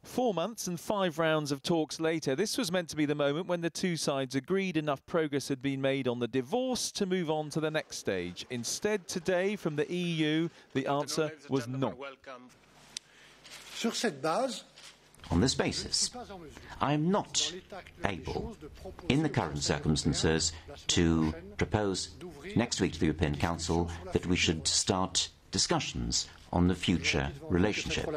4 months and 5 rounds of talks later, this was meant to be the moment when the two sides agreed enough progress had been made on the divorce to move on to the next stage. Instead, today, from the EU, the answer was no. On this basis, I am not able, in the current circumstances, to propose next week to the European Council that we should start discussions on the future relationship.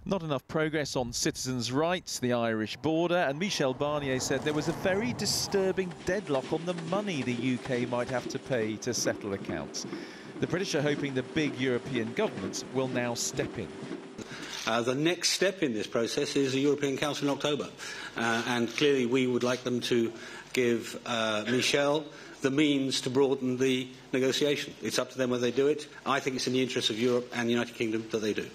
Not enough progress on citizens' rights, the Irish border, and Michel Barnier said there was a very disturbing deadlock on the money the UK might have to pay to settle accounts. The British are hoping the big European governments will now step in. The next step in this process is the European Council in October, and clearly we would like them to give Michel the means to broaden the negotiation. It's up to them whether they do it. I think it's in the interest of Europe and the United Kingdom that they do.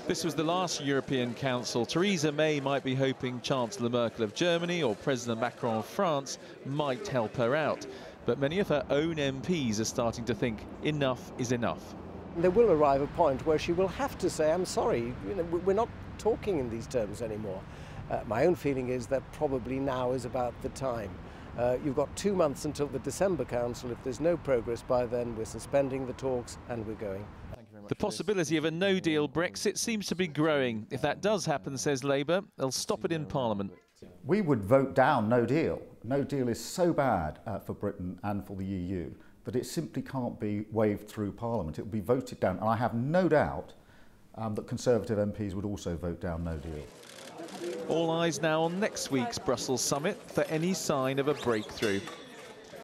This was the last European Council. Theresa May might be hoping Chancellor Merkel of Germany or President Macron of France might help her out. But many of her own MPs are starting to think enough is enough. There will arrive a point where she will have to say, I'm sorry, we're not talking in these terms anymore. My own feeling is that probably now is about the time. You've got 2 months until the December Council. If there's no progress by then, we're suspending the talks and we're going. The possibility of a no-deal Brexit seems to be growing. If that does happen, says Labour, they'll stop it in Parliament. We would vote down no deal. No deal is so bad for Britain and for the EU that it simply can't be waved through Parliament. It will be voted down, and I have no doubt that Conservative MPs would also vote down no deal. All eyes now on next week's Brussels summit for any sign of a breakthrough.